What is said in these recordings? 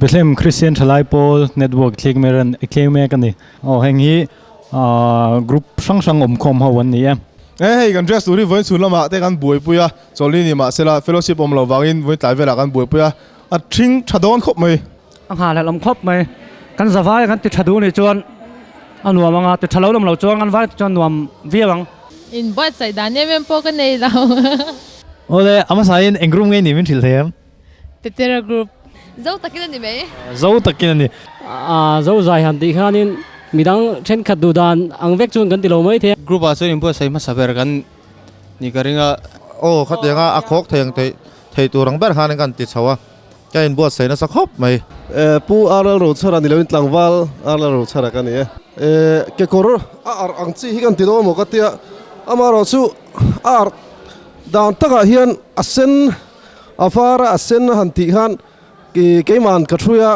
Bethlehem Kristian Thalai Pawl network click kan ni heng hi group sang khom ho wan ni hey kan dress turi voi chulama te kan buai puya choli ni ma sela fellowship om lo wangin voi tai vela kan buai puya a thing thadon khop mai ha la lam khop mai kan zawai kan ti thadu ni chuan anuam anga ti thalo lam lo chuan kan vai chuan nuam viawang in bot sai dan em po kan nei lo ole ama sain engrum ngai ni min thil them tetera group zo takin ni me zo takin ni zo zai han ti khanin midang chen khadu dan ang vek chun kan ti lo mai the group a chuan import sai ma saber kan ni karinga khatenga a khok theng thei turang ber khan kan ti chawa kain bot sai na sa khop mai pu ara ro chara ni lewin tlangwal ara ro chara kan e ke kor ar ang chi hi kan ti do mo ka tia amaro chu ar dan taka hian asen afara asen han ti khan ki keiman ka thuya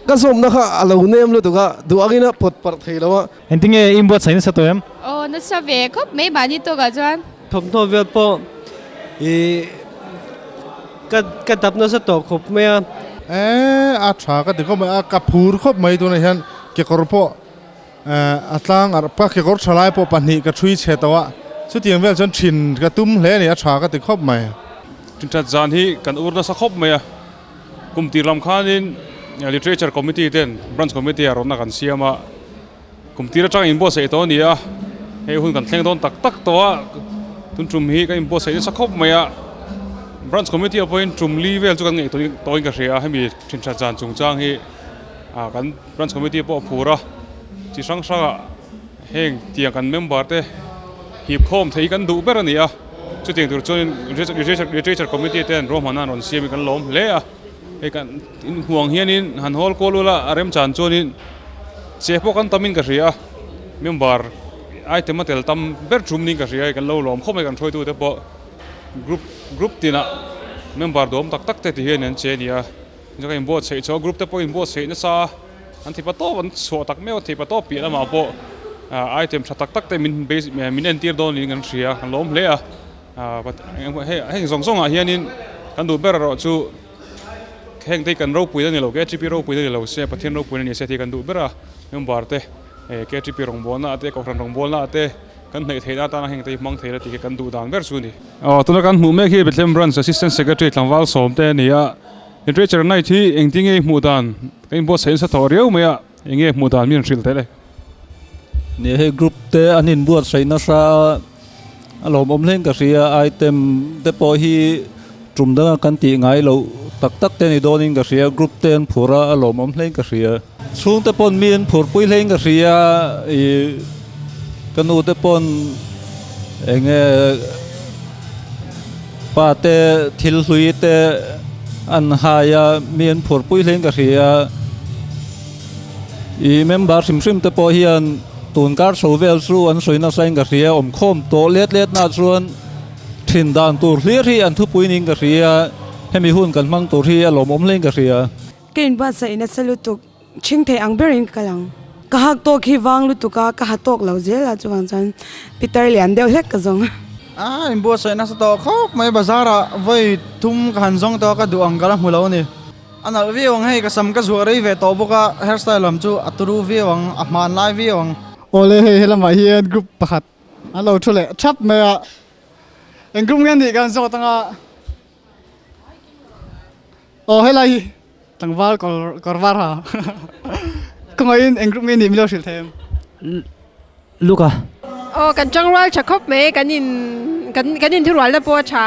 ka som na kha alo nem lu tuka du agina pot par theilawa entinge imbot sain sa toem na sa ve khop me bani to ga chuan thom tho vel po i ka tap na sa to khop me a tha ka ti khop a ka phur khop mai tu na hian ke kor po atlang ar pa ke kor thalai po pani ka thui che tawa chu tiang vel chon thin ka tum hle ni a tha ka ti khop mai tin chat zan hi kan urna sa khop mai kum ti lam khanin literature committee ten branch committee arona kan siama kum ti ra tang inbo sei to ni a he hun kan thleng don tak to a tun tum hi ka inbo sei sa khop mai a branch committee appoint tum li vel chu kan ngai to in ka ria ha mi tin chat zan chung chang hi kan branch committee po phura chi sang a heng tiang kan member te hip khom thei kan du ber ani a chu tiang tur chuan literature committee ten rom hanan ron siam kan lom le a e kan in huang hianin han hol kolula arem chan chuanin chepo kan tamin ka ria member item tel tam ber thum ni ka ria kan lo lom khom kan throi tu te po group tina member dom tak te ti hian che nia jaka in board sei cho group te po in board sei na sa an thi pa to ban so tak meo thi pa to pi na ma po item tak te min entir don ni kan ria kan lom le a but he zong a hianin kan du ber ro chu heng te kan ro pui ni lo KTP ro pui ni lo se pathian ro pui ni se thi kan du bera member te KTP rong bona te ko ran rong bona te kan nei theina ta na heng te mang theira ti kan du dan ber chu ni tuna kan mu me khi Bethlehem branch assistant secretary tlangwal som te ni a literature nai thi engtinge mu dan kan bo sen sa thoriu me a enge mu dan min ril te le ni he group te anin buat sai na sa alom om leng ka ria item te po hi trum da kan ti ngai lo tak te ni donin ka ria group ten phura alom om leng ka ria chung te pon min phur pui leng ka ria i kanu te pon enge pa te thil hlui te an haya min phur pui leng ka ria i member sim te po hian tun kar sovel su an soina sain ka ria om khom to let na chuan thin dan tur hlir hi an thu pui ning ka ria hemi hun kan mang tur hi alom om leng ka ria ken ba sai na salutuk ching the ang berin kalang ka hak to khi wang lu tu ka ha tok lo jela chuan chan Peter lian deu hlek ka zong in bo sai na sa to khop mai bazara voi thum kan zong to ka du ang kala mulo ni anal viewang hei ka sam ka zuari ve to boka hairstyle lam chu aturu viewang ahman lai viewang ole he helama hian group pakhat alo thule thap me a en group ngan ni kan so tanga helai tangwal korwar ha kongoin en group ngan ni milo sil them luka kan changwal cha khop me kanin thurwal la po cha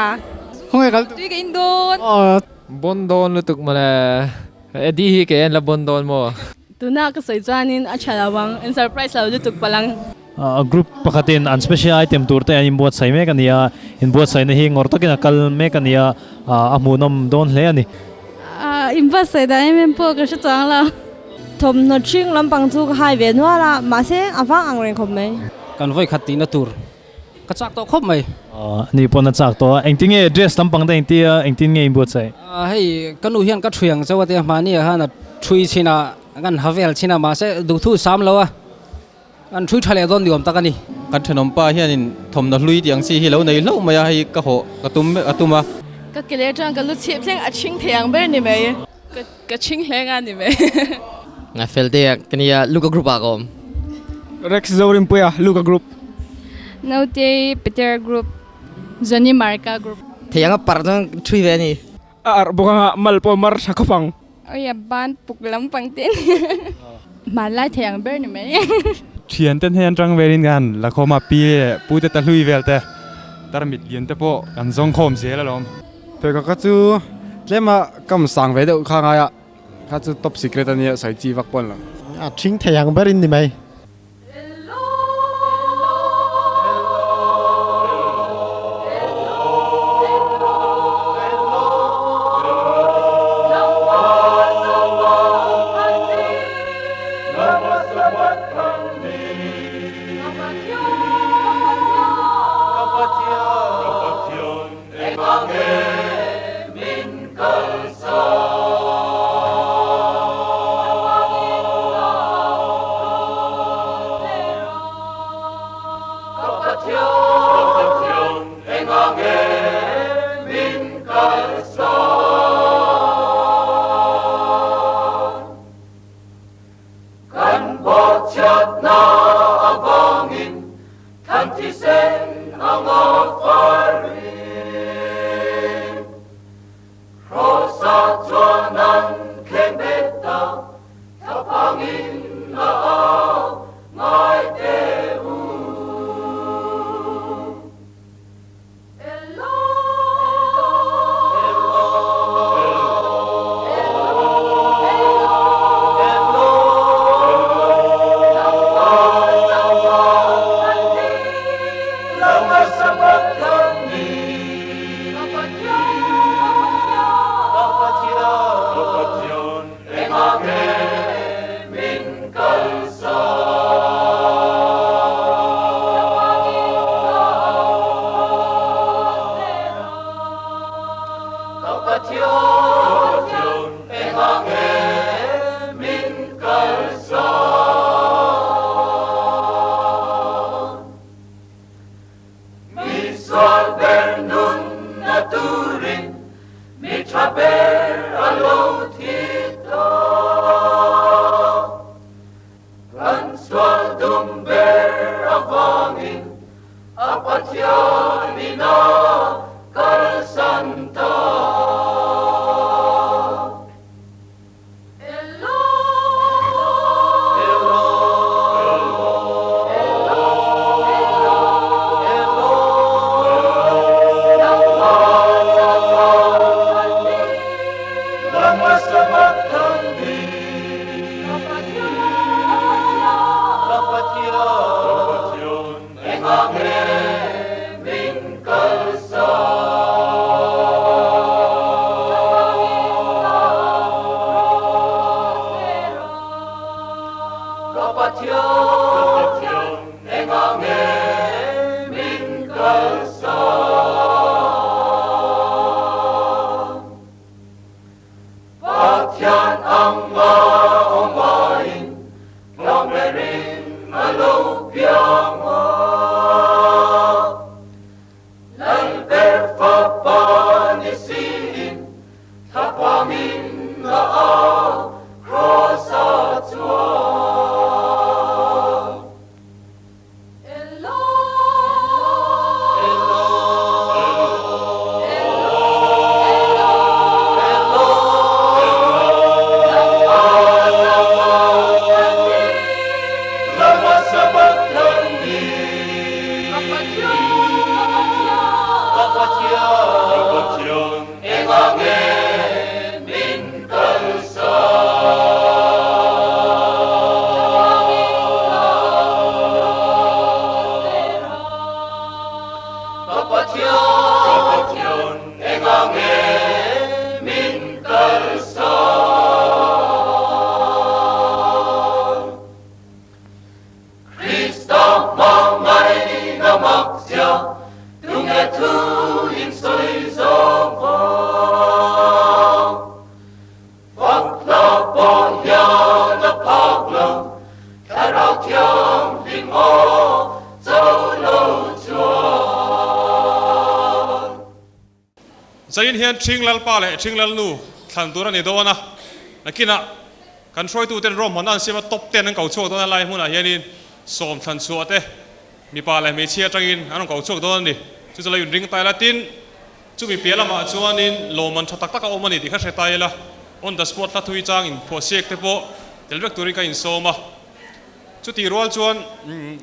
honge kal tu ke indon bondon lutuk mala edi hi ke en la bondon mo tuna ka sai chuanin a chalawang in surprise lo lutuk palang group pakhatin an special item turte an imbot sai me kania inbot sai na hi ngor takin akal me kania amunom don hle ani imbot sai da em po ka chang la thom no ching lampang chu hai ve no la ma se awang ang ren khom me kan voi khati na tur ka chak to khop mai ni pon na chak to engtinge address lampang da engtinge imbot sai hei kanu hian ka thuyang chawate mani ha na thui china kan havel china ma se du thu sam lo a an thui thale don diom takani kan thenom pa hianin thom na hlui tiang si hi lo nei lo maya hi ka ho ka tum atuma ka kile tang ka lu chep thleng a ching theng ber ni me cái chính lẽ ngàn gì vậy ngài phèn tê cái này Luca group à com Rex Zorim puya Luca group nâu tê Peter group Johnny Marca group thì anh par trong chui về nè bukan malpo mar sakopang ôi ya ban bục lắm bằng tên mà lại thèm bơ này mấy thiền tên hiền trăng về đến gan là khó mà pie bùi tết lui về tê tar mít liên tê po gan zong khom dễ là lom thế cái chú lẽ mà cầm sang về đâu khang ai à cái chú top secret này sai chi vắc pon là chính thèm bơ đi mày Zain hian thing lal pa le thing lal nu thằng tôi này đó na kia kan soi tu ten rom hanan sima top 10 an kau chuak don lai huna hianin som than chuat te mi pa lai me chia tangin an kau chuak don ni chu chalai ring tai la tin chu mi pela ma chuanin loman thatak tak a omani ti kha hretai la on the spot la thui chang in phosek te po telvek turi ka in soma chu ti rol chuan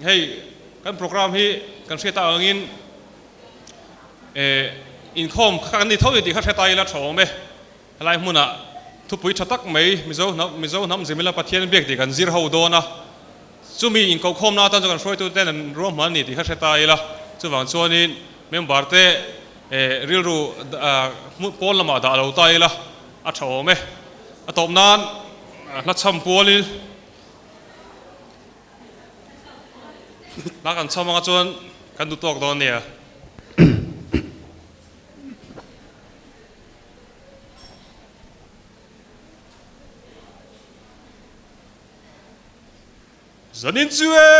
hei kan program hi kan hre ta angin in khom kan ni thoi ti kha hretai la thome lai huna thu pui thatak mai mizo nam zimila pathian bek ti kan zir ho dona chumi in ko khom na tan kan soi tu ten an rom man ni ti kha hretai la chuwang chuanin member te ril ru Pawl lama da lo tai la a thome a top nan la cham Pawl la kan chama chuan kan du tok don nia Zanin Zue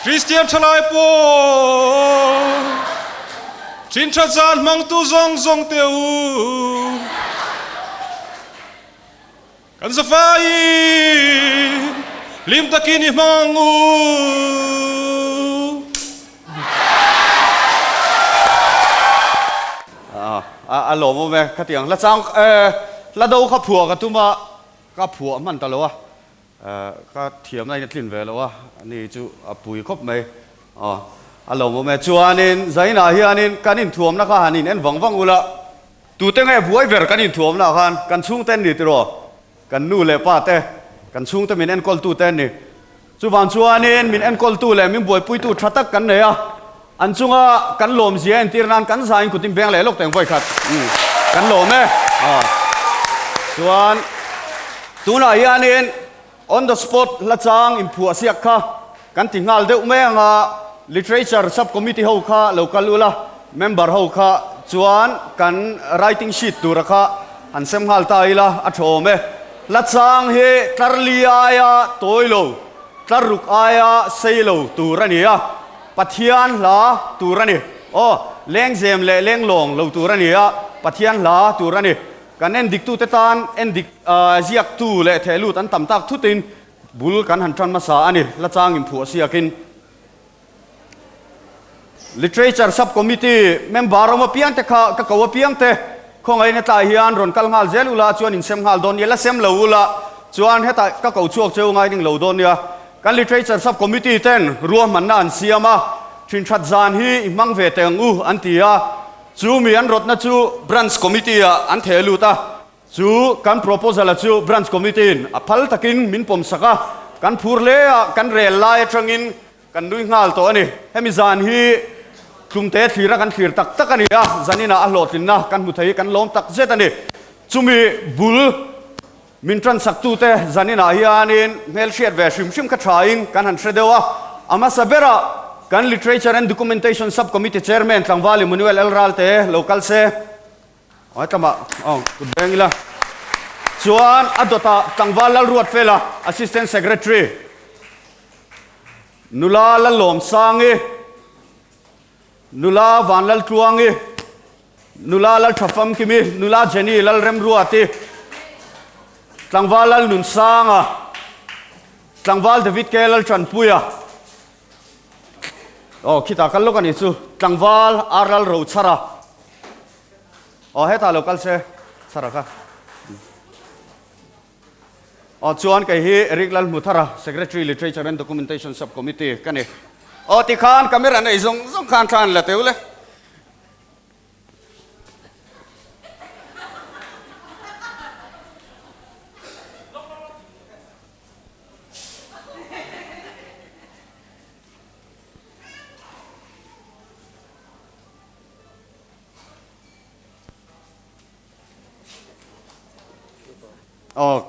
Kristian Thalai Pawl Chin Chazan mang tu zong zong teu Kan Safai Lim takini mangu Alo mo me ka tiang la chang la do kha phua ka tuma ka phua man ta lo wa ka thiam nai tlin ve lo wa ni chu apui khop mai alo mo me chuanin zaina hianin kanin thuam na kha hanin en wang ula tu te ngai buai ver kanin thuam na khan kan chung ten ni tiro kan nu le pa te kan chung te min en kol tu ten ni chu wan chuanin min en kol tu le min buai pui tu thatak kan ne a an chunga kan lom zia en tirnan kan zain kutim beng le lok teng voi khat kan lom me chuan tuna hianin on the spot la chang in phua siak kha kan tingal deuh me anga literature subcommittee ho kha local ula member ho kha chuan kan writing sheet tur kha an sem hal tai la a thome la chang he tlarlia toilo tlaruk aya seilo turania pathian la turani leng zem le leng long lo turani pathian la turani kan en dik tu te tan en dik ziak tu le thelu tan tam tak thutin bul kan han tran ma sa ani la chang im phu siakin literature subcommittee member ma piang te kha ka kawa piang te khong ai na ta hian ron kal ngal zelula chuan in sem ngal don yela sem lo ula chuan heta ka kau chuak cheu ngai ding lo don ya kan literature subcommittee ten ruam man na an siama thin that zan hi mang ve teng u an tia chu mi an rot na chu branch committee an thelu ta chu kan proposal chu branch committee a phal takin min pom saka kan phur le kan rel lai atangin kan nui ngal to ani hemi zan hi tlumte thira kan thir tak tak ani a zanina a hlotin na kan mu thei kan lom tak zet ani chumi bul min tran sak tu te zanina hianin ngel hriat ve hrim hrim kha thain kan han hredewa ama sabera kan literature and documentation subcommittee chairman Tlangwali Manuel Elral te local se tama bengila chuan adota Tlangwal ruat fela assistant secretary nula la lom sangi nula vanlal tuangi nula la thafam kimi nula jeni lal rem ruati Tlangwal lal nun sanga Tlangwal David kelal chanpuya kita kallo kan isu Tlangwal aral ro chara heta local se chara ka chuan kai hi riklal muthara secretary literature and documentation subcommittee kani ti khan camera nei zong khan than la teule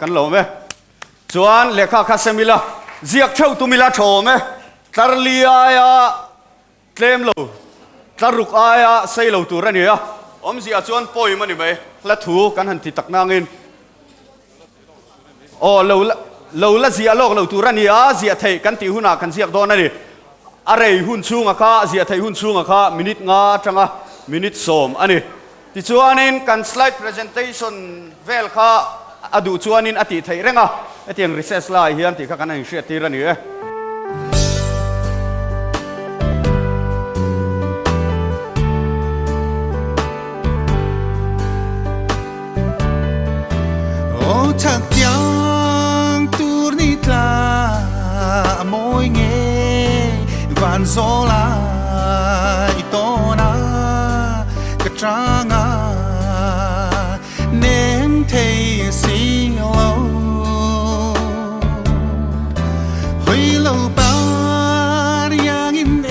kan lo me chuan lekha kha semila ziak theu tumila thome tlarlia ya tlem lo tlaruk aya seilo turania omzia chuan poi mani mai la thu kan han ti taknangin lo la zia lok lo turania zia thei kan ti huna kan ziak don ani arei hun chunga kha zia thei hun chunga kha minute nga tanga minute som ani ti chuanin kan slide presentation vel kha adu chuanin ati thei renga atiang recess lai hian ti kha kan ang hriat tir ani ô chắc tiếng tur ni ta môi nghe vạn gió lại to na cái trang nên thấy xí lâu hồi lâu ba yang in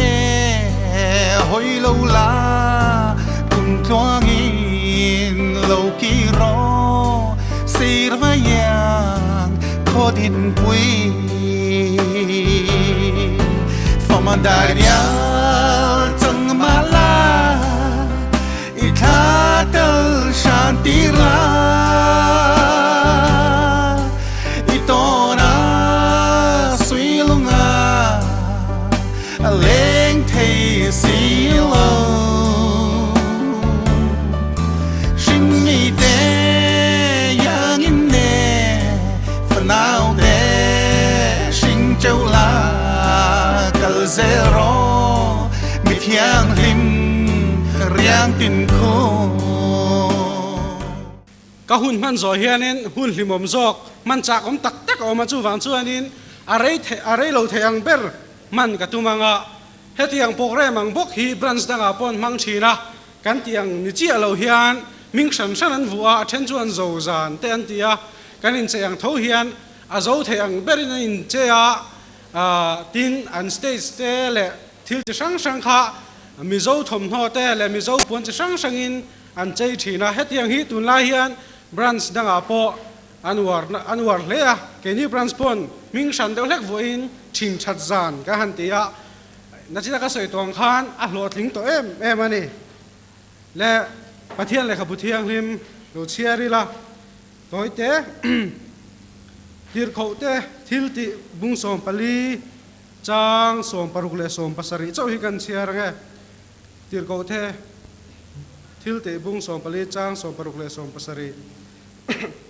hồi lâu la cùng thoáng in lâu kỳ ro xí ra yang khó tin quý phong man daria chẳng mà la itha tel shanti la itona suy lunga leng thei si lo shin mi te yang in ne for now de shin châu la kal zero mi thiang lim riang tin khô ka hun man zo hianin hun hlimom zok man chak om tak tak oma chu wang chuanin arei lo theang ber man ka tumanga hetiang program ang bok hi branch danga pon mang thina kan tiang ni chi alo hian ming san san an vua then chuan zo zan te an tia kan in cheang tho hian a zo theang berin in chea tin an stage te le thil chi sang sang kha mi zo thom ho te le mi zo pon chi sang sang in an chei thina hetiang hi tun lai hian branch danga po anwar le a ke ni branch pon ming san de lek voin thim chat zan ka han tia na chi ka soi tong khan a hlot ling to em ani le pathian le khabu thiang lim lo chiari la toy te tir khau te thil ti bung som pali chang som paruk le som pasari chau hi kan chiar nge tir khau te thil te bung som pali chang som paruk le som pasari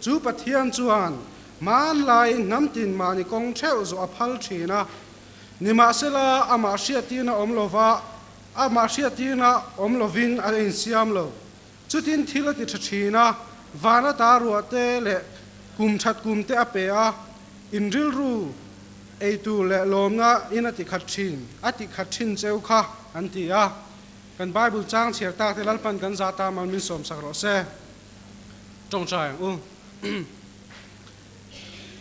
chu pathian chuan man lai ngam tin mani kong theu zo aphal thina nima sela ama hriatina omlova ama hriatina omlovin a in siam lo chutin thila ti thina vana ta ruate le kum that kum te apea inril ru eitu le lomna inati khathin ati khathin cheu kha antia kan bible chang chiar ta te lalpan kan zata man min som sakro se trong chang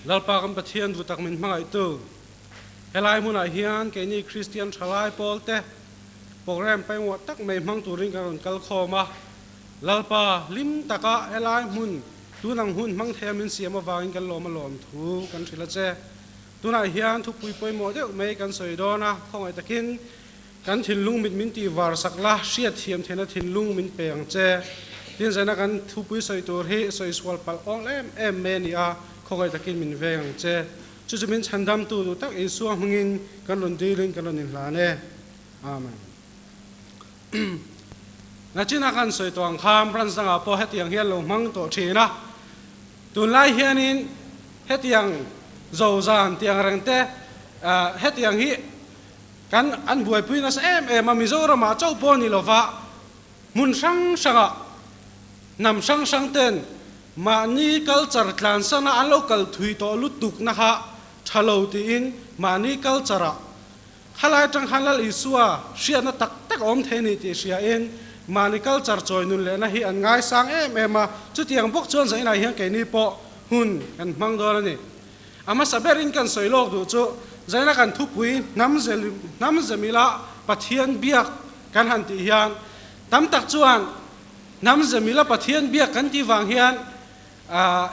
lalpa kan pathian du tak min mangai tu helai mun a hian ke ni Kristian Thalai Pawl te program pai wa tak mai mang turing kan kal khoma lalpa lim taka helai mun tunang hun mang themin siama wangin kan lom thu kan thila che tuna hian thu pui poi mo deuh mai kan soidona khongai takin kan thinlung min ti war sakla hriat thiam thena thinlung min peng che tin zana kan thu pui soi tur he soi swal pal ong em me ni a khongai takin min veng che chu min chandam tu tak e suang hungin kan lon diling kan lon hla ne amen na china kan soi tong kham ran sanga po hetiang hian lo mang to thina tun lai hianin hetiang zo zan tiang rang te hetiang hi kan an buai puina sa em ma mizora ma chau po ni lova mun sang sanga nam sang sang ten ma ni culture tlan sana an local thui to lutuk na ha thalo ti in ma ni culture halai tang halal isua sia na tak tak om theni ti sia in mani culture choi nun le na hi an ngai sang ma chu tiang bok chon zai na hiang ke ni po hun kan mang do ni ama saberin kan soilok du chu zaina kan thupui nam zemila pathian biak kan han ti hian tam tak chuan nam zemila pathian biak kan ti wang hian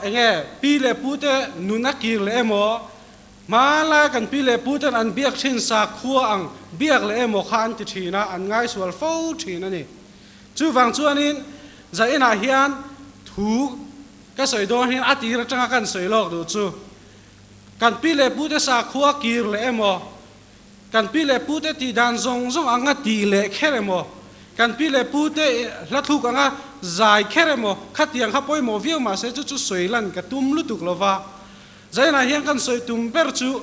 enge pi le pute nuna kir le emo mala kan pi le puten an biak thin sa khua ang biak le emo khan ti thina an ngai sual fo thina ni chu wang chuanin zaina hian thu ka soidon hian ati ra tanga kan soilok du chu kan pi le pute sa khua kir le emo kan pi le pute ti dan zong anga ti le kher emo kan pi le pute la thuk anga dài khere mo khát tiếng khát bôi mo viêu mà sẽ chú soi lần cả tum lu tục lova giải na hiền kan soi tum per chú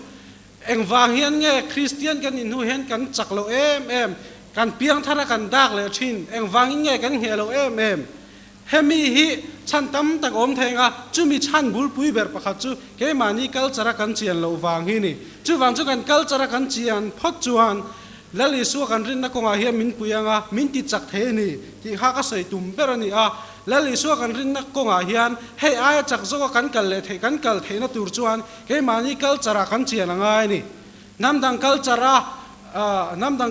eng vang hiền nghe Kristian kan in hu hiền kan chak lo em kan piang thara kan dak le thin eng vang nghe kan he lo em hemi hi chan tam tak om thenga chu mi chan bul pui ber pakhat chu ke mani culture kan chian lo wang hi ni chu wang chu kan culture kan chian phot chuan lali su kan rin na ko nga hi min puyanga min ti chak the ni ti kha ka sei tum ber ni a lali su kan rin na ko nga hian he ai chak zo kan kal le the kan kal the na tur chuan ke mani culture kan chian anga ni namdang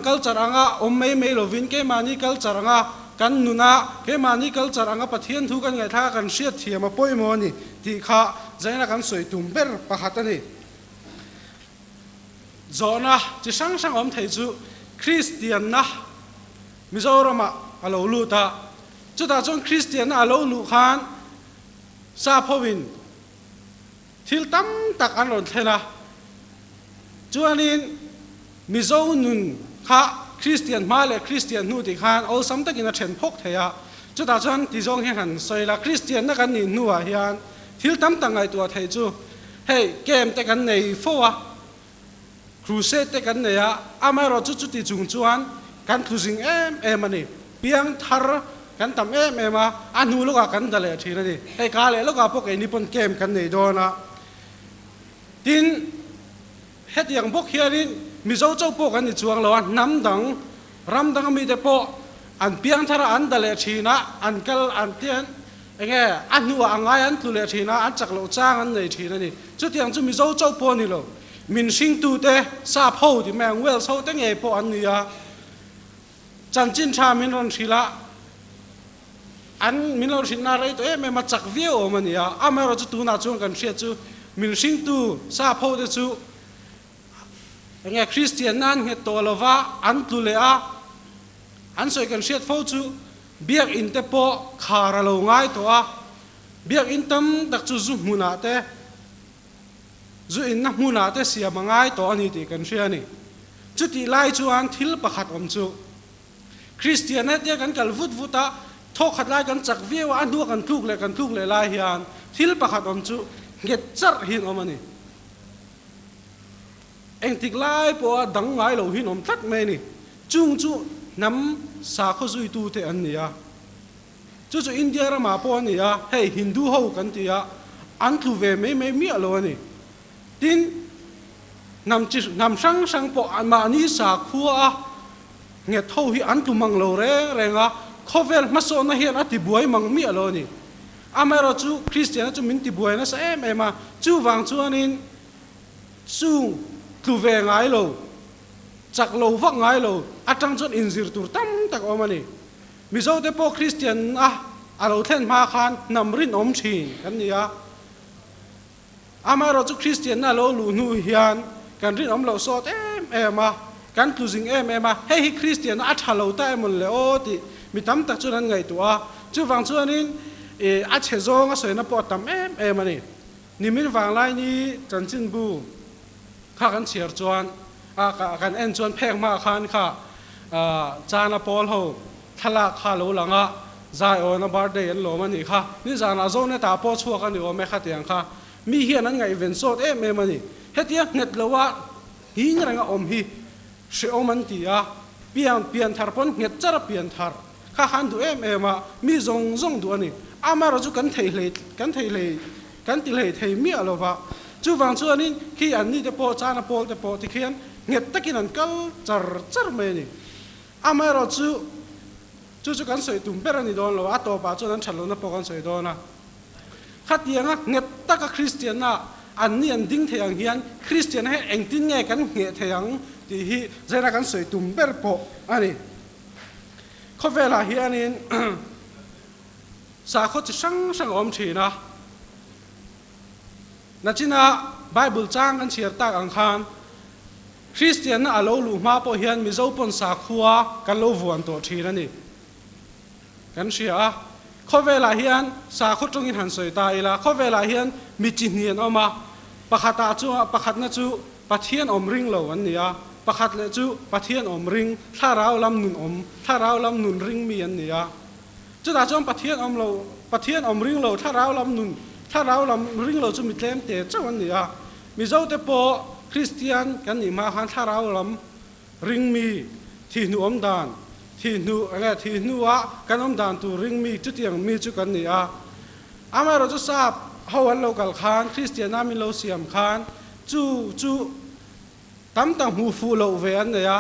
culture anga om mei lovin ke mani culture anga kan nuna ke mani culture anga pathian thu kan ngai tha kan siat thiam a poimo ni ti kha zaina kan soi tum ber pakhat ani zona chi sang sang om thei chu Kristian na Mizorama alo lu ta chu ta chong Kristian na alo lu khan sa phowin thil tam tak an ron thena chuanin Mizo nun kha Kristian male Kristian nu ti khan ol sam takin a then phok theya chu ta chuan ti zong he han soila Kristian na kan ni nuwa hian thil tam tangai tua thei chu hei kem te kan nei fowa crusade te kan neya amaro chu chu ti chung chuan kan thusing em ani piang thar kan tam em a anu loka kan dale thina ni hei ka le loka pok e ni pon kem kan nei dona tin het yang bok hianin Mizo châu po kan ni chuang lo namdang ramdang mi te po an piang thara an dale thina an kal an tian enge anu angai an thule thina an chak lo chang an nei thina ni chu tiang chu Mizo châu po ni lo min sing tu te sa pho ti mang wel so te nge po an ni ya chan chin tha min ron thila an min lo thin na rei to e me ma chak vio o man ya amaro chu tu na chung kan thia chu min sing tu sa pho te chu nghe Kristian nan nghe to lova an tu le a an soi kan siat fo chu biak in te po khara lo ngai to a biak in tam tak chu zu muna te zu in na muna te sia mangai to ani ti kan sia ni chu ti lai chu an thil pakhat om chu Kristian na te kan kal vut vuta thok khat lai kan chak viwa an du kan thuk le lai hian thil pakhat om chu nget char hin om ani eng tik lai po dang ngai lo hin om tat me ni chung chu nam sa kho zui tu te an nia chu India ra ma po nia hey Hindu ho kan ti ya an thu ve me mi alo ni tin nam sang po an ma ni sa khua nge tho hi an tu mang lo re nga khovel ma so na hian ati buai mang mi alo ni amaro chu Kristian chu min ti buai na sa em a chu wang chuanin chung tu ve ngai lo chak lo vak ngai lo atang chon inzir tur tam tak omani Mizo te po Kristian alo thlen ma khan namrin om thin kan nia amaro chu Kristian na lo lu nu hian kan rin om lo sot em a kan tuzing em a hei Kristian a thalo ta emol le o ti mi tam tak chun an ngai tua chu wang chuanin a che zong a soina po tam em ani nimin wang lai ni chan chin bu kha kan chiar chuan kan en chuan phek ma khan kha chana Pawl ho thala kha lo langa zai on a birthday an lo mani kha ni zana zo ne ta po chhuak ani o me kha tiang kha mi hian an ngai ven sot em ani hetia net lowa hi ngranga om hi she oman ti a pian thar pon nget chara pian thar kha han du em a mi zong du ani amaro chu kan thei le kan ti le thei mi alova chu wang chu anin khi an ni te po chana Pawl te po ti khian nget takin an kal char me ni amaro chu kan soi tum ber ani don lo a to pa chu an thalo na po kan soi do na khatianga nget taka Kristian na an ni an ding theyang hian Kristian he eng tin nge kan nge theyang ti hi zera kan soi tum ber po ani khovela hianin sa kho chi sang om thina nachina Bible chang kan chiar tak ang khan Kristian na alo lu ma po hian Mizo pon sa khuwa kan lo vuan to thina ni kan sia khovela hian sa kho tongin han soi ta ila khovela hian mi chin hian oma pakhat na chu pathian om ring lo an nia pakhat le chu pathian om ring tharau lam nun ring mi an nia จุดอาจารย์ประเทศอมเราประเทศอมริงเราถ้าเราลำนุนถ้าเราลำริงเราจะมีเต็มเตะเจ้าวันนี้มีเจ้าแต่พอคริสเตียนกันนี่มาหันถ้าเราลำริงมีที่หนูอมดานที่หนูที่หนูว่ากันอมดานตัวริงมีจุดอย่างมีจุดกันนี่อามาเราจะทราบเขาวันเรากัลขานคริสเตียนมีเราเสียมขานจู่ตั้มตั้งหูฟูเราเวียนเนี่ย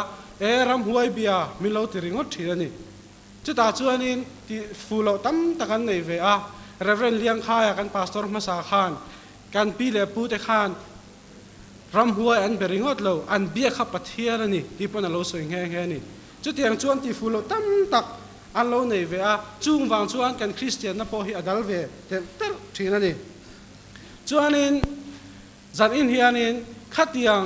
รำหวยเบียมีเราติริงอดทีนี่จุดตาจวนนี้ที่ฟูเราตั้มตะกันในเวียเรเวนเลี้ยงข้ากันพาสตอร์มาสาขานกันปีเล่ปูเตขานรำหวยอันเบริงอดเราอันเบียขับปะเทียนนี่ที่ปนเราสวยแง่นี่จุดอย่างจวนที่ฟูเราตั้มตักอันเราในเวียจุงวางจวนกันคริสเตียนนับพอฮีอดัลเวเต็มทีนั่นจวนนี้จันอินเฮียนี้ขัดยัง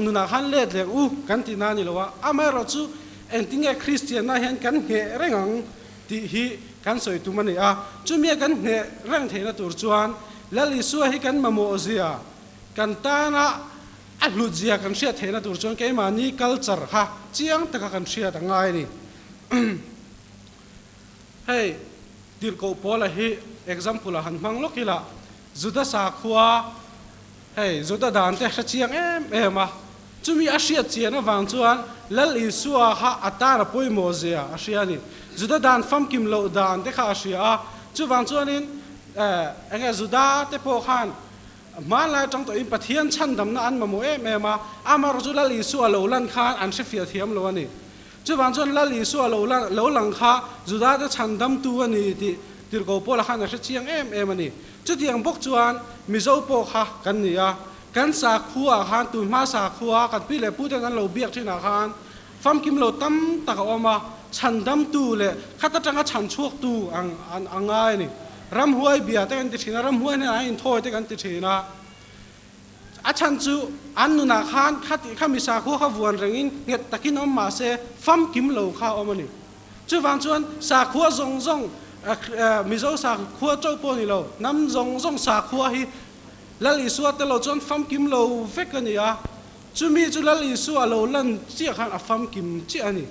นุนาขันเล็ดเลยกันที่นั่นนี่ละว่าอามาเราจู่เอ็นติ้งคริสเตียนน่าเห็นกันเหเร่งที่ฮีกันสวยตุมันนี่จู่มีกันเหเร่งเทนตัวจวนแล้วลิสัวให้กันมาโมเซียกันตานะอัลลุเซียกันเชียเทนตัวจวนแกมานี่คัลเจอร์ค่ะเจียงตะกันเชียต่างไงนี่เฮ้ยดิลโกพอละฮีexample ละหันมังลูกฮีละจุดสาขวาเฮ้ยจุดด่านแต่เชียงมาจู่มีอาเซียเจียนะวางจวนแล้วลิสัวค่ะอัตราป่วยโมเซียอาเซียนี่จุดด่านฟัมกิมโลด่านแต่ข้าอาเซียจู่วางจวนนี่จุดด่านแต่พอขันมาแล้วจังตัวอินปะเทียนชั้นดำนั้นอันมาโมมาอามาเราจู่แล้วลิสัวโลลันขันอันเชฟเฟียเทียมโลนี่จู่วางจวนแล้วลิสัวโลลังค่ะจุดด่านแต่ชั้นดำตัวนี่ที่เราพอละขันอาเซียงมันนี่จุดอย่างพวกจวนมิโซโปค่ะกันนี่กันสาขัวขันตุนมาสาขัวกันพี่เลยพูดกันเราเบียกที่นาขันฟัมกิมเราตั้มตะกอมาฉันดำตูเลยข้าตะจังก็ฉันช่วงตูอังไงนี่รำหวยเบียแต่กันติดชีนะรำหวยเนี่ยอินโทยแต่กันติดชีนะอาฉันจูอันนุนาขันข้ามีสาขัวข้าวนเร่งอินเงตะกินอมมาเซฟัมกิมเราข้าอมนี่จู่ฟังจวนสาขัวซงมิโซสาขัวเจ้าปนิโลน้ำซงสาขัวฮีแล้วลิสัวแต่เราจนฟัมกิมเราเฟกันนี่จู่มีจู่แล้วลิสัวเราลั่นเจียขันฟัมกิมเจียนี่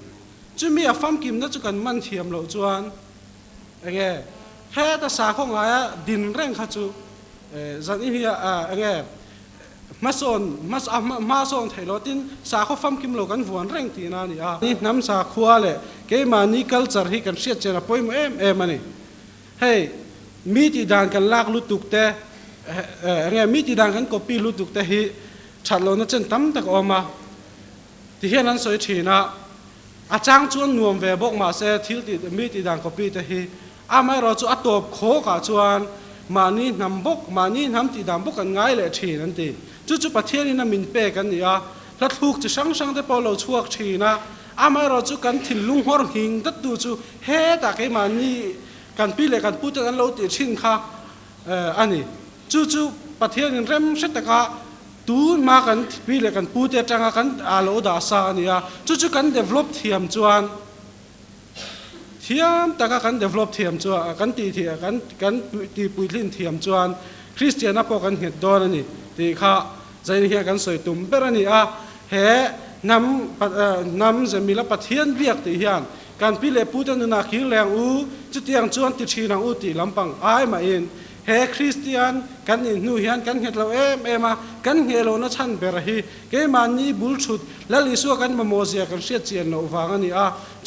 จู่มีฟัมกิมนั่นจู่กันมันเทียมเราจวนแค่แต่สาของอะไรดินแรงข้าจู่จันนี่เฮียมาโซนไทยเราตินสาเขาฟัมกิมเรากันวนแรงตีนั่นนี่น้ำสาขัวเลยเกี่ยมานี่คัลเจอร์ฮีกันเสียเจนะป่วยมันนี่เฮ้ยมีที่ด่านกันลากลุตุกแต่มีที่ด่านกันก๊อปปี้ลุตุกแต่ฮีชัดเรานั่นเช่นตั้มตะกอมาที่เฮียนั้นสวยทีนะอาจารย์ชวนนวมเวบอกมาเสียทิลติมีที่ด่านก๊อปปี้แต่ฮีไม่เราจะอัดตัวโคกชวนมานี่นำบกมานี่นำที่ด่านบกกันง่ายเลยทีนั่นทีจู่ประเทศนี้น่ะมินเป้กันนี่แล้วถูกจะช่างแต่พอเราช่วยทีนะไม่เราจู่กันถิ่นลุงหัวหิงตัดดูจู่เฮ้แต่แกมานี่กันพี่เลยกันพูดกันเราติดชินค่ะอันนี้จู่ประเทศนี้เริ่มเสร็จแต่ก็ตูนมากันพี่เลยกันพูดจังกันเราด่าซานี่จู่กัน develop เทียมจวนเทียมแต่ก็กัน develop เทียมจวนกันตีเทียกันตีปุยลินเทียมจวนคริสเตียนนับพอกันเห็นดอนนี่ตีข้าใจนี่เฮียกันสวยตุ่มเปรนี่เฮ้น้ำจะมีละประเทศเบียกตีเฮียนการพิเลพูดกันนักขิงแรงจุดyangจวนติดชีนังตีลำปังมาเองเฮคริสเตียนกันอินนูเฮียนกันเห็ดเรามากันเฮโลนัชันเบรฮีเกมันนี่บุลชุดแล้วลิสัวกันมาโมเซียกันเสียเจียนเราฟังนี่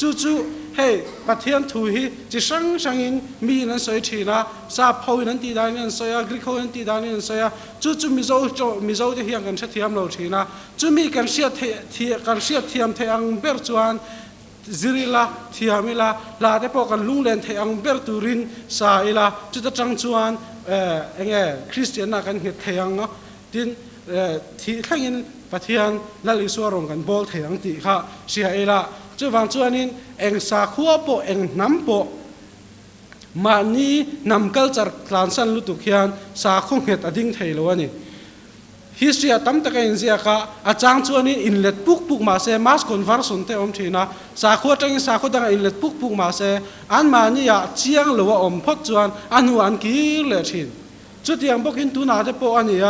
จู่เฮ้ประเทศทุยจิช่างอินมีนั่นสวยทีนะซาพอยนั่นตีได้นั่นสวยกรีกนั่นตีได้นั่นสวยจู่มิโซที่เฮียกันเสียเทียมเราทีนะจู่มีกันเสียเทียมเทียงเบรจวนซิริลาเทียมิลาลาเดปกันลุงเลนเทียงเบรตูรินซาอิลาจุดจังจวนคริสเตียนนักกันเห็ดเทียงดินที่ข้างอินประเทศนั่นลิสัวรงกันบอลเทียงตีค่ะเสียอิลาจู่ฟังจวนนี้สาขัวโปน้ำโปมานี่นำกัลจัดกลานสันลุตุกยานสาคงเห็ดอดิ้งไทยล้วนนี่ฮิสเตียตั้มตะกันเสียค่ะอาจารย์ชวนนี้อินเล็ดปุกมาเซมาสคอนวาร์สุนเตอมทีนะสาขัวจังสาขัวดังอินเล็ดปุกมาเซอันมานี่เจียงหรือว่าพดจวนอันหัวอันกี้เลยทีจุดยังบอกหินตุนาจะโปอันนี้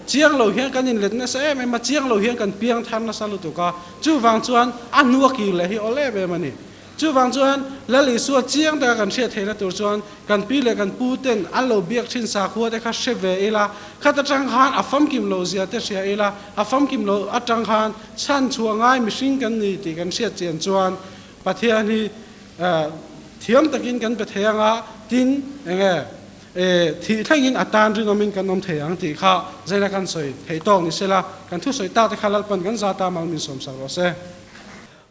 เจียงเราเฮียกันอินเล็ดนะเซไม่มาเจียงเราเฮียกันเพียงทันนะสันลุตุกจู่ฟังจวนอันหัวกี้เลยฮิโอเล่เบมันนี่ chu wang chuan lali su chiang ta kan hriat theina tur chuan kan pi le kan pu ten an lo biak thin sa khuwa te kha hre ve ela khata tang khan afam kim lo zia te hria ela afam kim lo atang khan chan chuangai mihring kan ni ti kan hriat chen chuan pathian hi thiam takin kan pe theanga tin enge thì thay in atan ring amin kan om theyang ti kha zaina kan soi thei tong ni sela kan thu soi ta te khalal pan kan za ta mal min som sa ro se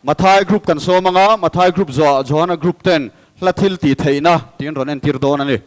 Mathai group kan so manga Mathai group zo Johanna group 10 lathil ti theina tin ron en tir don ani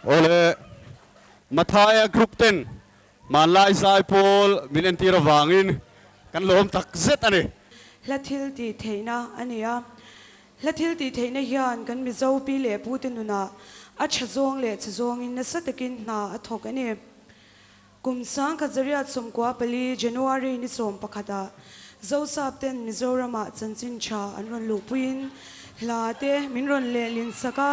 Ole Mathai group 10 Malai sai Pawl min en tira wangin kan lom tak zet ani lathil ti theina ania lathil ti theina hian kan mi zo pi le putinuna a chazong le chazong in na satakin na a thok ani kumsang khazaria somkwa pali January ni som pakhada zo sapten Mizorama chanchin cha anron lupuin late minron le lin saka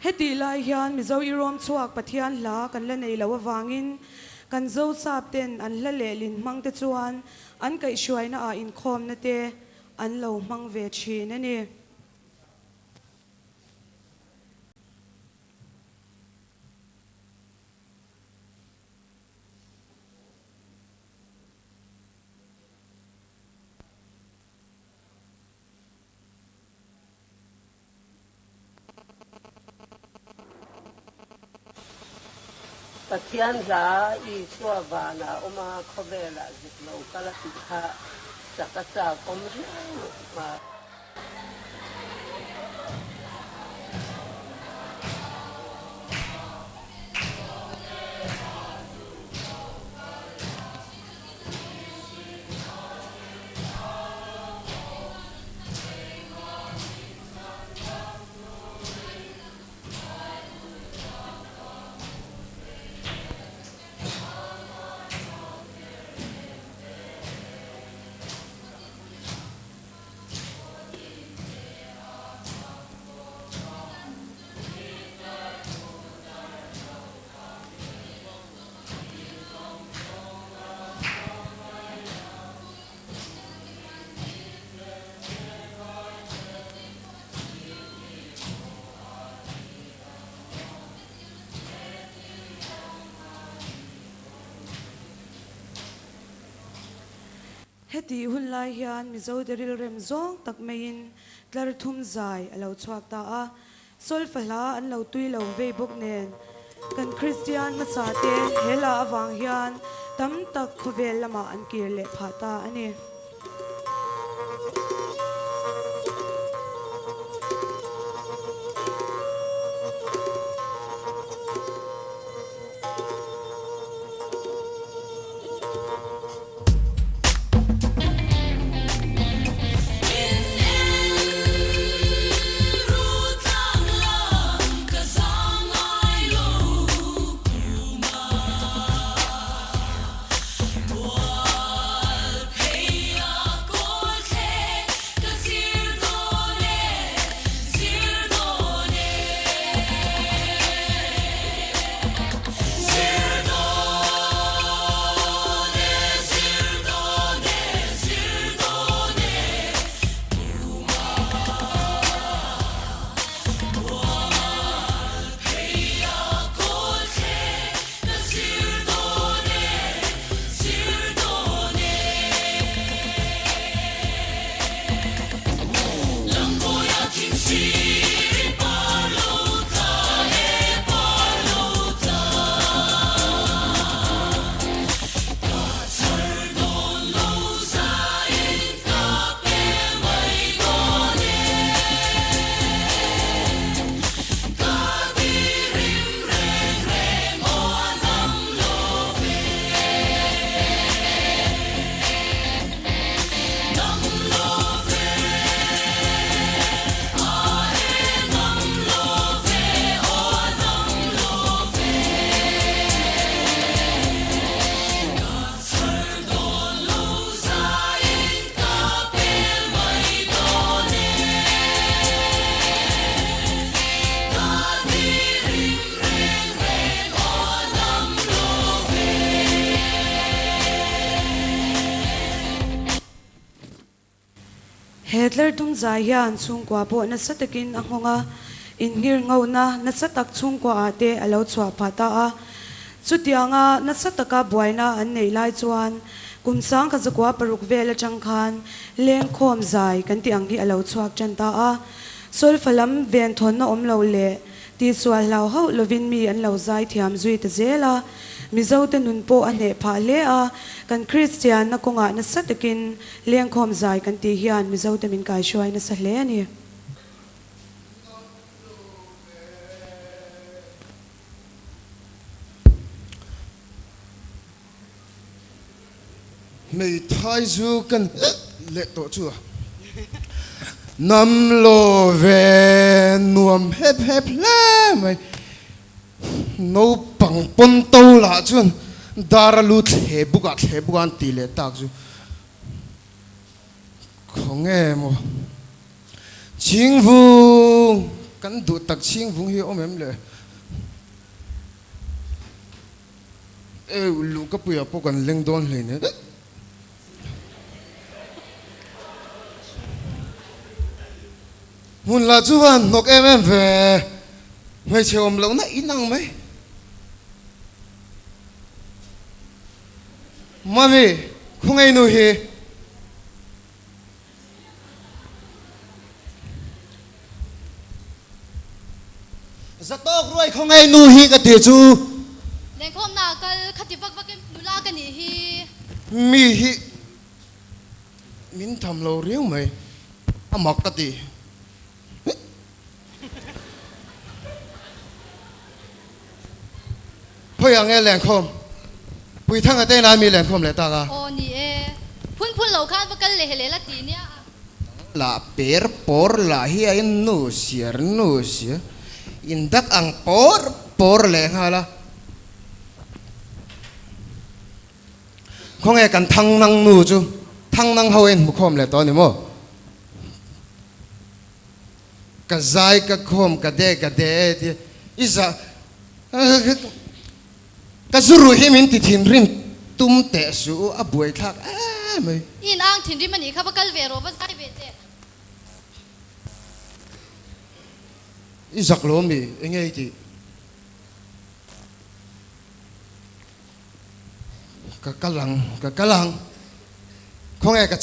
heti lai hian mizo irom chuak pathian la kan la nei lawa wangin kan zo sapten an la le lin mang te chuan an kai shuaina a in khom na te an lo mang ve thin ani Pathian za I suavana oma khovela ziklo kala tikha sakasa komri ma heti hun lai hian mizo deril rem zong tak mein tlar thum zai alo chuak ta a sol fala an lo tui lo ve bok nen kan Kristian ma cha te hela awang hian tam tak khuvel lama an kir le phata ani Hitler tum zayan chung kwa po na satakin ang mga ingir ngaw na satak chung kwa ate alaw chwa pata a chutia nga nasataka buay na an nei lai chuan kumsang ka zakwa paruk vela changkhan leng khom zai kan ti ang hi alaw chuak chanta a sol falam ven thon na omlo le ti swal law ho lovin mi an law zai thiam zui ta zela mizo te nun po ane pha le a kan Kristian na konga na satakin leng khom zai kan ti hian mizo te min kai shwai na sa hle ani mày thái du cần lệ tổ chùa nằm lô về nuông hép hép lẽ mày nấu bằng bún tàu lạ chuan đara lu thế bukan tỷ lệ tác chu không nghe mà chính phủ cần đủ đặc chính phủ hiểu em lệ lu cái bữa bữa cần lên đón lên nữa muốn là chú anh nộp em về mày chiều ông lâu nãy ít năng mấy mami không ai nuôi hi rất tốt rồi không ai nuôi hi cái tiền chú nên hôm nào cái khát vác vác cái nụ la cái gì hi mi hi min thầm lâu riêu mày à mọc cái gì thôi à nghe lẹn khom bùi thằng ở đây là mi lẹn khom lẹ ta à ô nì phun lâu khát vác cái lệ lệ tí nhá là per por là hi anh nu xia in đắc ang por lẹ ha la không nghe cần thăng năng nu chú thăng năng hậu em khom lẹ to nè mò cái dai cái khom cái đê thì isa cái zuru hi min ti thin rim tum te su a buai thak a mai in ang thin rim ani kha ba kal ve ro ba sai ve te izak lo mi engei ti ka kalang phong e ka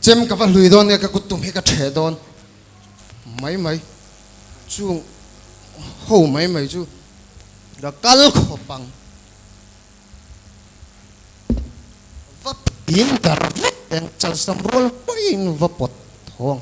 chem ka va lui don ka kutum he ka the don mai chu ho mai chu da kal kho pang va pin tar en chal sam rol pain va pot hong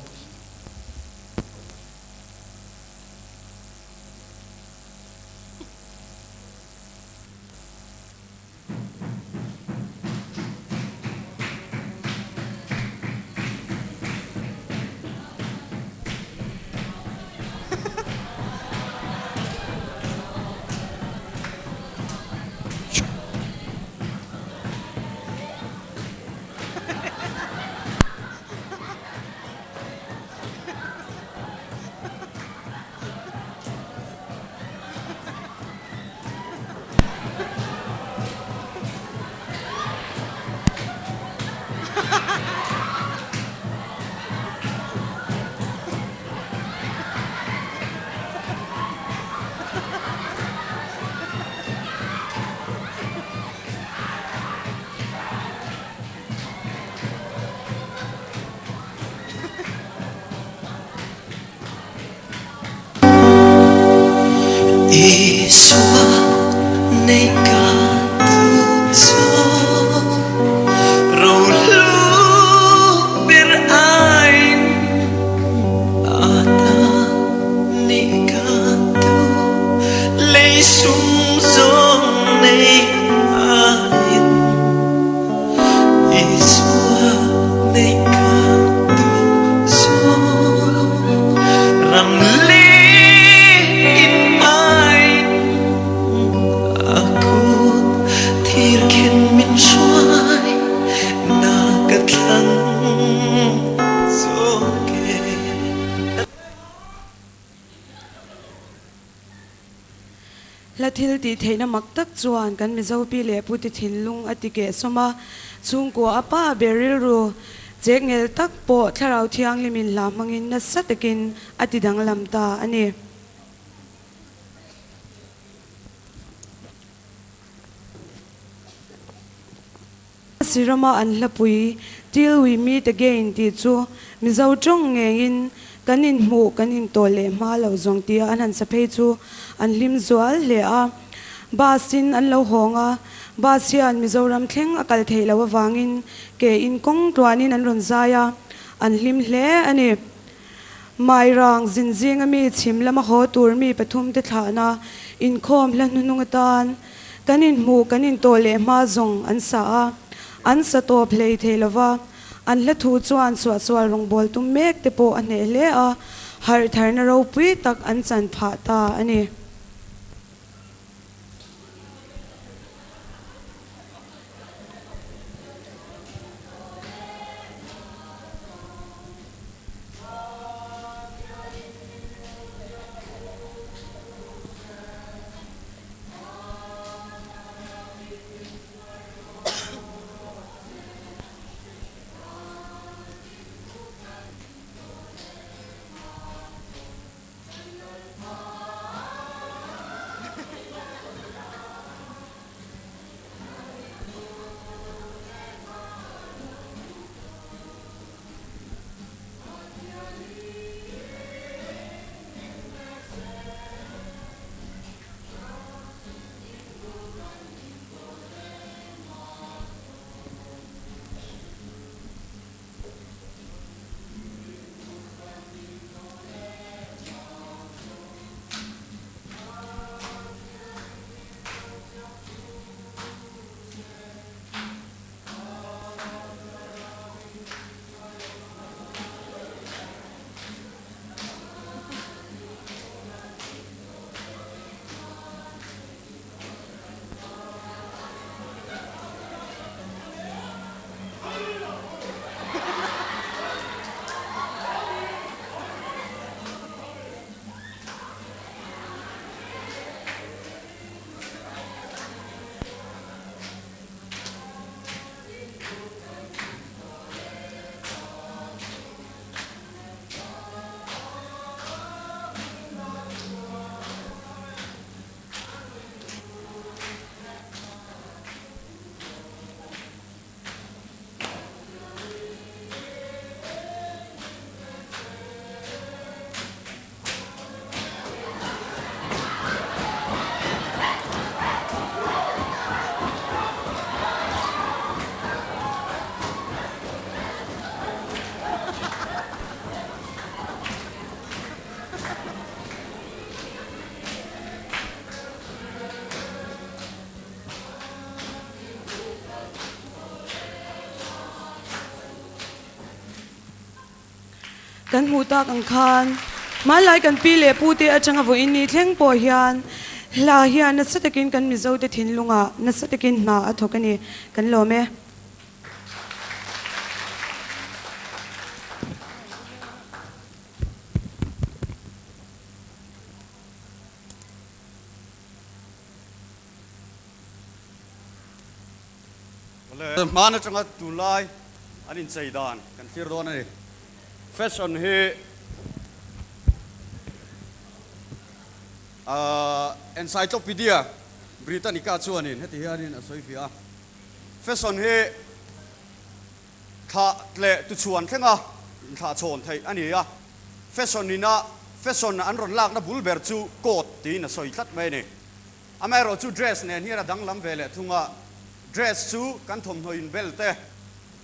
Isua neka tuso Rolu berain Ata neka tu Leisum zong nei ain Isua neka tuso Ramli la thil ti theina mak tak chuan kan mi zo pi le puti thin lung atike soma chung ko apa beril ru chek ngel tak po tharau thiang limin la mangin na satakin atidang lamta ani sirama an lapui till we meet again ti chu mi zo tong ngin kanin mu kanin tole ma lo zong tia an han saphei chu an lim zual le a basin an lo honga basian mizoram thleng akal theilo wangin ke in kong twanin an ron zaya an lim hle ani mai rang zinjing ami chim lama ho tur mi pathum te thana in khom hlan nungatan kanin mu kanin tole ma zong an sa an sa to play thelowa an la thu chuan swal rong bol tum mek te po an ne le a har tharna ro pui tak an chan pha ta ani kan hmu tak ang khan mai lai kan pi le pu te atanga vo in ni thleng po hian la hian na satakin kan mizo te thin lunga na satakin na athokani kan lo me mana changa Thalai anin cheidan kan thir don ani fashion he encyclopedia Britannica chuanin heti hianin a soifia fashion he tha tle tu chuan thenga tha chon thei ani ya fashion nina fashion an ron lak na bulber chu coat ti na soi tlat mai ni amero chu dress nen hian dang lam vele thunga dress chu kan thom hoi in belte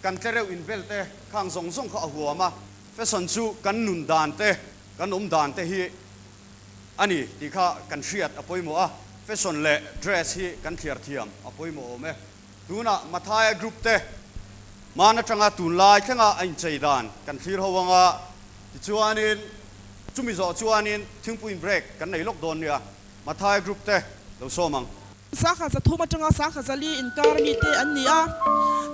kan tereu in belte khang zong zong kha huama fashion chu kan nun dan te kan dan te hi ani ti kha kan hriat apoi mo a fashion le dress hi kan thiar thiam apoi mo me tuna mathai group te mana changa Thalai thenga ain cheidan kan thir howanga ti chuanin chumi zo chuanin thingpuin break kan nei lok don nia mathai group te lo somang sakha za thuma changa sakha zali in karmi te annia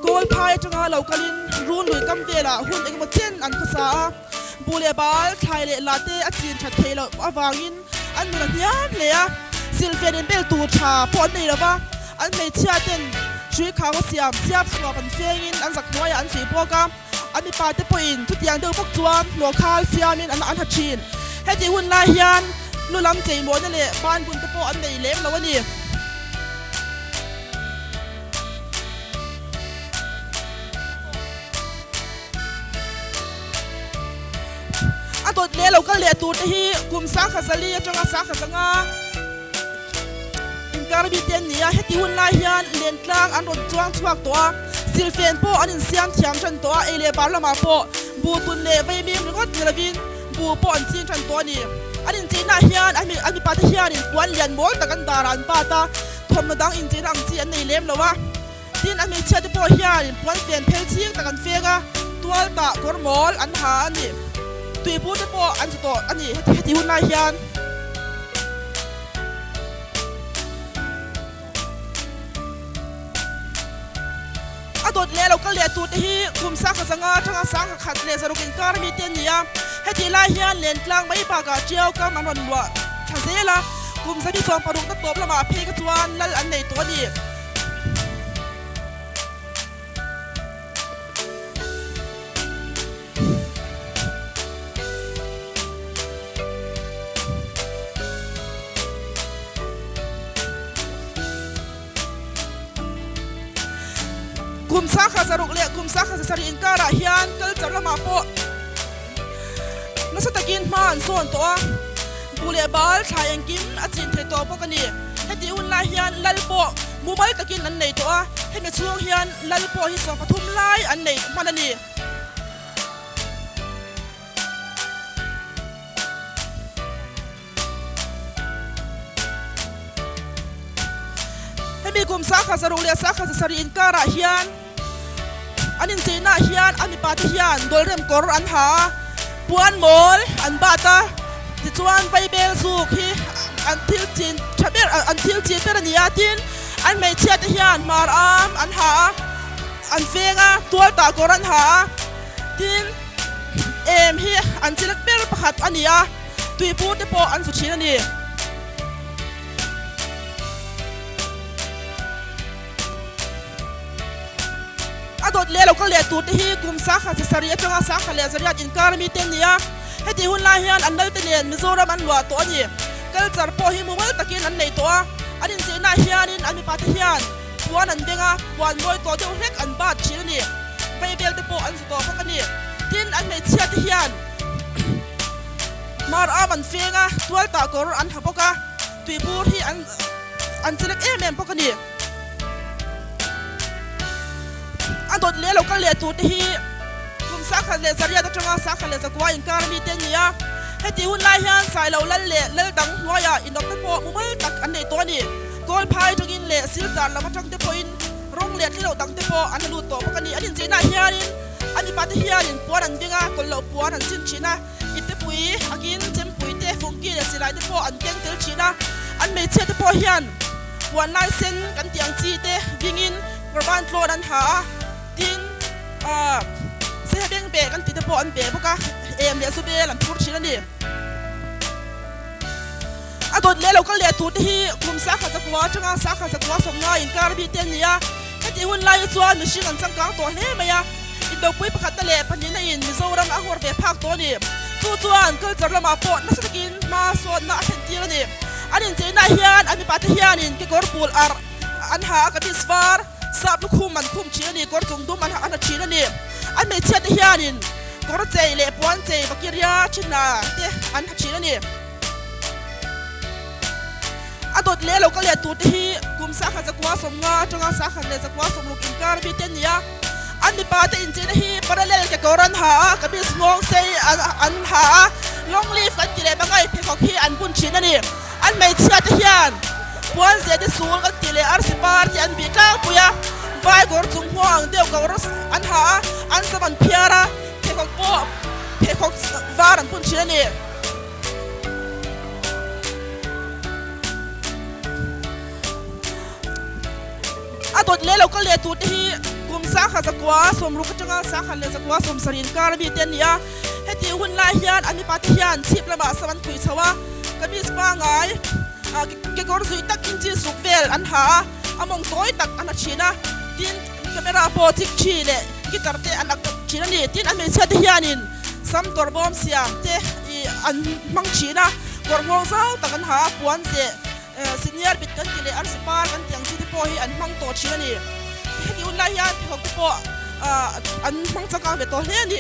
kol phai changa lokalin run lui kam vela hun engmo chen an khasa bule bal thaile late achin that thelo awangin an mura dian lea silfen in bel tu tha pon nei lawa an mei chia ten chui kha ko siam siap suwa ban fengin an zak noya an si boka an mi pa te po in tu tiang deu bok chuan lokal siamin an hachin heti hun la hian lu lam chei mo na le ban bun te po an nei lem lawani atot le lo ka le tu te hi kum sa kha zali atanga sa kha zanga in karbi ten nia heti hun la hian len tlang an ron chuang chuak to silfen po an in siam thiam than to ele parlama po bu tun le vai mi ringot nilavin bu po an chin than to ni an in china hian ami pa te hian in kwan lian mol takan daran pa ta thom na dang in chin ang chi an nei lem lawa tin ami chia te po hian in kwan fen phel ching takan fega tual ta kormol an ha ani tui bu te po an to ani heti hun lai hian atot le lo ka le tu te hi kum sa kha sanga thanga sang khat le zarukin karmi te nia heti lai hian len tlang mai pa ka chiao ka man ron wa thazela kum sa bi som paruk ta top lama phe ka chuan lal an nei to ni kum sa kha zaruk le kum sa kha sari in kara hian kal charlama po nasa takin man son to bule bal thaeng kim achin the to po kani heti un la hian lal po mobile takin an nei to he me chuang hian lal po hi so pathum lai an nei manani hemi kum sa kha zaruk le sa kha sari in kara hian anin china hian ami pa te hian dolrem kor an ha puan mol an bata ti chuan bible zu khi an thil chin thaber an thil chin per ania tin an mei chia te hian mar am an ha an fenga tual ta kor an ha tin em hi an chilak per pakhat ania tui pu te po an su chin ani atot le lo ka le tu te hi kum sa kha sari atanga sa kha le zariat in karmi ten nia heti hun la hian an dal te len mizoram an lwa to ani kal char po hi muwal takin an nei to anin china hianin ami pa te hian puan an denga puan moi to deu hek an bat chil ni bible te po an su to ka kani tin an mei chia te hian mar am an fenga tual ta kor an hapoka tui bur hi an chelek em po kani atot le lo ka le tu te hi kum sa kha le zaria ta changa sa kha le zakwa in karmi te nia heti hun lai hian sai lo lal le lal dang hnuaya in dok te po mobile tak an nei to ni kol phai tong in le sil jar la ma tang te po in rong le tlo dang te po an lu to pa kani anin china hianin ani pate hian in puan an vinga kol lo puan an sin china ite pui agin chem pui te fungki le silai te po an keng tel china an mei che te po hian puan lai sen kan tiang chi te vingin korban tlon an ha tin se beng be kan ti te po an be boka em le su be lam phur china ni adot le lo kal le tu te hi kum sa kha za kwa changa sa kha za kwa som nga in kar bi ten nia ti hun lai chuan mi sing an chang kang to hle maya in do pui pakhat ta le panin na in mizoram a hor ve phak to ni chu chuan culture lama po na sakin ma so na athen ti ni anin che na hian ami pa te hian in ke kor pul ar an ha ka ti svar sap lu khum man khum chi ni kor chung dum an ha an chi ni an me che te hian in kor chei le puan chei bakiria china te an ha chi ni adot le lo ka le tu te hi kum sa kha za kwa som nga changa sa kha le za kwa som lu kin kar bi ten nia an mi pa te in che hi parallel ke koran ha ka bis ngong sei an ha long leaf kan ti le bangai phe khok hi an bun chin ani an mai chia te hian puan se de sul kan ti le ar si par ti an bi tlang puya vai gor chung huang deu ka ros an ha an saman phiara phe khok po phe khok var an bun chin ani adot le lo ka le tu te hi kum sa kha za kwa som ru ka changa sa kha le za kwa som sarin kar bi ten nia heti hun la hian ani pa te hian chip lama saman pui chawa kamis pa ngai ke kor zui tak in ji suk vel an ha among toy tak an china tin camera po tik chi le gitar te an ak china ni tin an me cha te hian in sam tor bom siam te i an mang china kor ngong zau tak an ha puan se senior bit kan ti le ar sipar kan tiang chi te po hi an mang to china ni heti hun la hian thok po an mang chaka ve to hle ni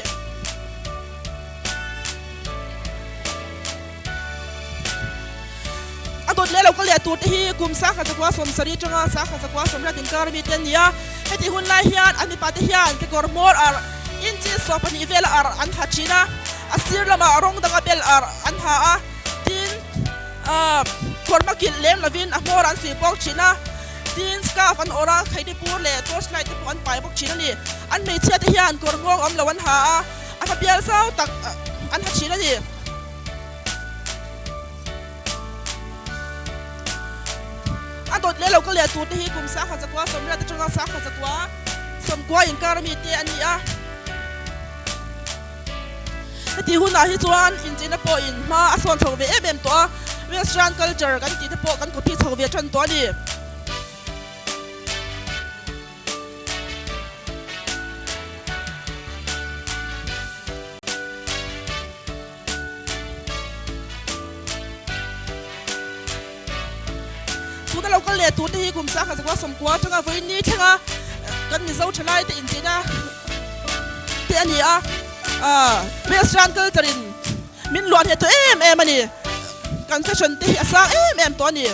adot le lo ka le tu te hi kum sa kha za kwa som sari changa sa kha za kwa som ra tin kar mi ten nia heti hun la hian ani pa te hian ke kor mor ar in chi so pani vel ar an ha china asir lama rong danga bel ar an ha a tin kor ma kil lem lavin a mor an si pok china tin scarf an ora khaidi pur le torchlight te pon pai bok china ni an me che te hian kor ngong am lawan ha a ha bial sau tak an ha china ni adot le lo ka le tu te hi kum sa kha za kwa som ra te changa sa kha za kwa som kwa in kar mi te ani a ti hun a hi chuan in china po in ma a son chho ve em to western culture kan ti te po kan ko ti chho ve chan to ni lo ka le tu te hi kum sa kha za kwa som kwa changa voi ni thenga kan ni zau thlai te in china te ani a western culture in min luan he to em ani concession te hi asa em to ni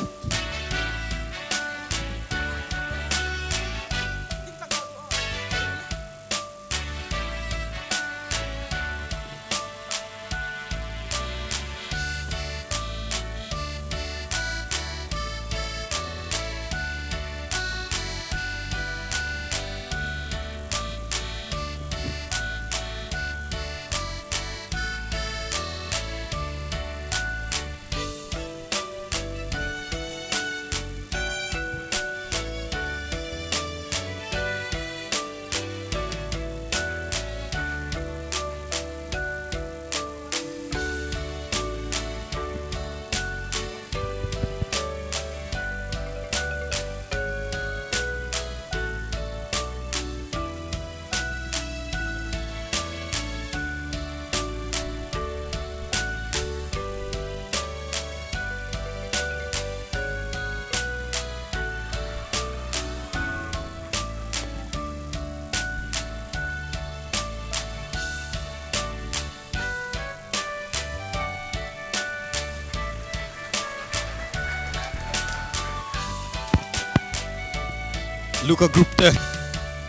Luka group te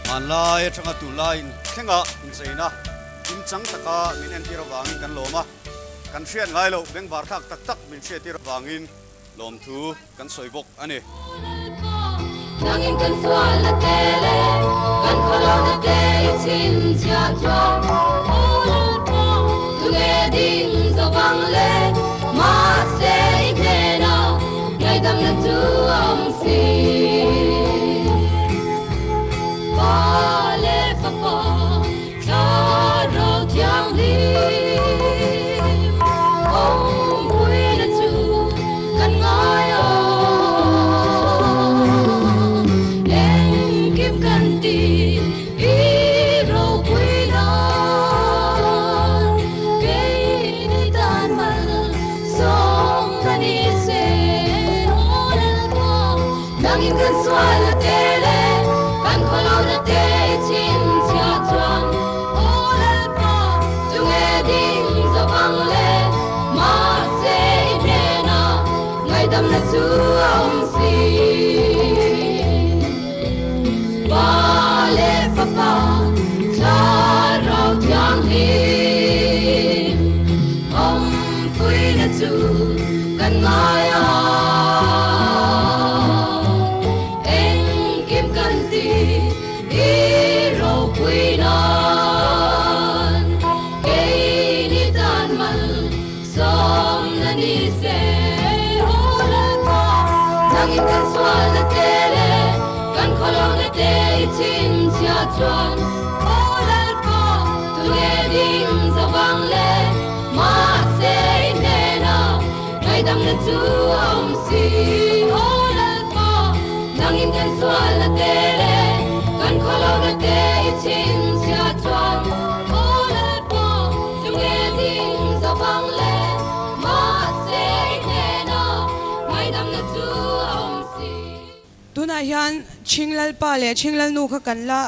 man lai changa tu line khenga in seina in chang taka min en tira wangin kan loma kan hrian ngai lo beng bar thak tak tak min hria tira wangin lom thu kan soibok ani nangin kan swal la tele kan kholo na te chin cha chuan olal po tu ge ding zo bang le ma se te na ngai dam na tu om si pa le fa pa cha ro tiang li om pui na tu kan ngai tu ông si ba le fa pa cha rau thiang hi ông pui na tu kan ngai a en kim kan ti i ro pui nan ke ni tan mal som na ni se nangin kan swal na tele kan kholo na te chin cha chuan olal po tu ge ding za bang le ma se ne na ngai dam na tu om si olal po nangin kan swal na tele kan kholo na te chin cha chuan olal po tu ge ding za bang le ma se ne na ngai dam na tu tuna hian chinglal pa le chinglal nu kha kan la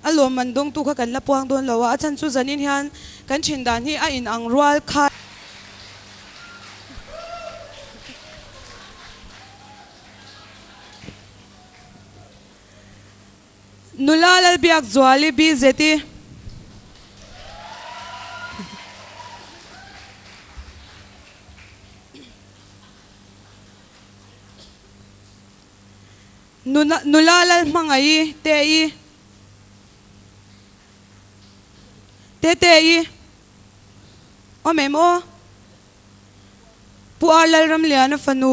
a lom man dong tu kha kan la puang don lawa a chan chu zanin hian kan chin dan hi a in ang rual kha nulalal biak zwali bi zeti nulalal mangai te i o memo puarlal ram liana fanu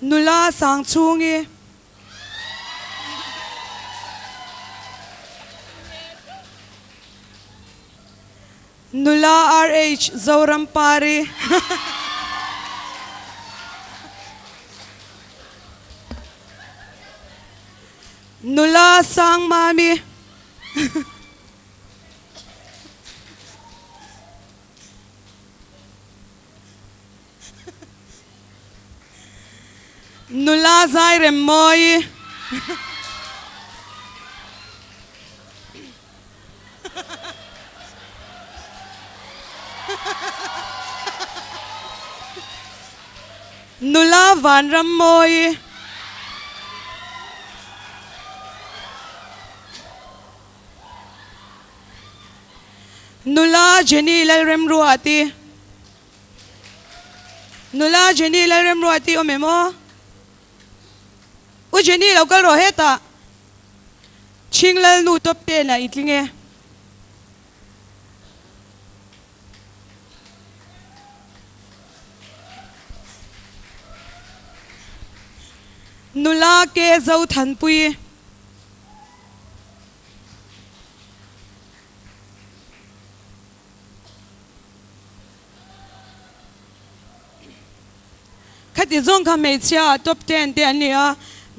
nula sang chungi nula RH Zoram Pari nula sang mami nula zai remoi nula van ramoi nula Jenny lal rem ruati nula Jenny lal rem ruati o memo u Jenny local ro heta chinglal nu top te na itlinge nula ke zau than pui khati zong kha me chia top 10 te ania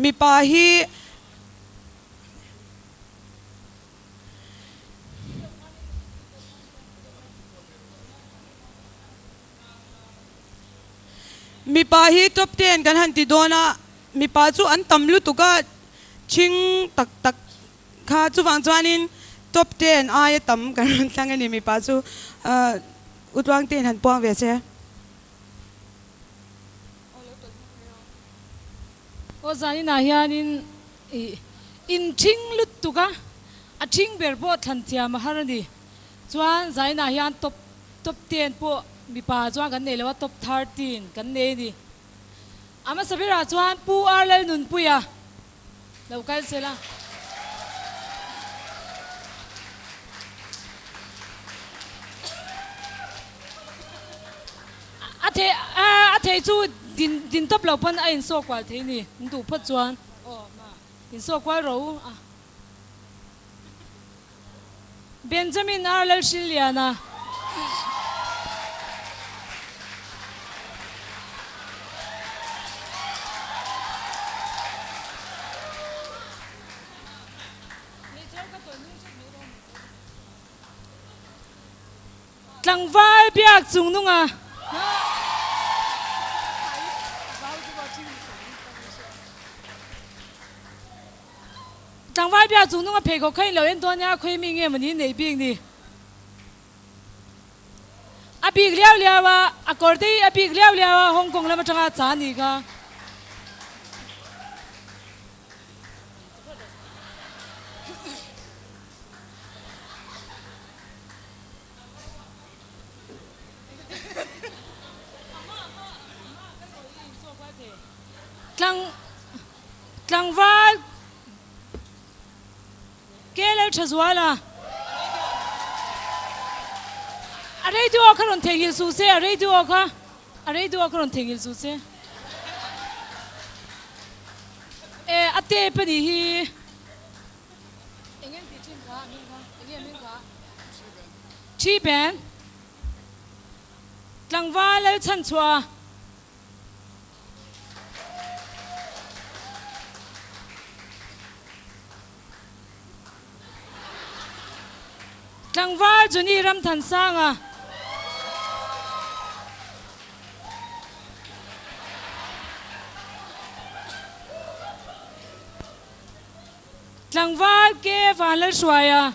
mi pa hi top 10 kan han ti dona mi pa chu an tamlu tuka ching tak tak kha chu wang chuanin top 10 ai tam kan tangani mi pa chu utwang ten han puang ve che o zani na hianin in ching lut tuka aching ber po than thiam harani chuan zaina hian top 10 po mi pa chuan kan nei lewa top 13 kan nei ni ama sabira chuan pu arle nun puya local sela athe chu din top lo pan a in so kwal the ni ndu phat chuan ma in so kwal ro Benjamin Arlel Shiliana Tlangwai biak chung nunga Tlangwai biak chung nunga phei ko khai lo en ton ya khoi mi nge mani nei bing ni abig liao liawa akorde abig liao liawa Hong Kong lama tanga cha ni ka Tlangwai Kele chazwala Arey du akaron thengil su se arey du akaron thengil su se ate pani hi engen ti chin ka min ka chi ben Tlangwai le chan chwa Tlangwai juni ram than sanga Tlangwai ke van le shwaya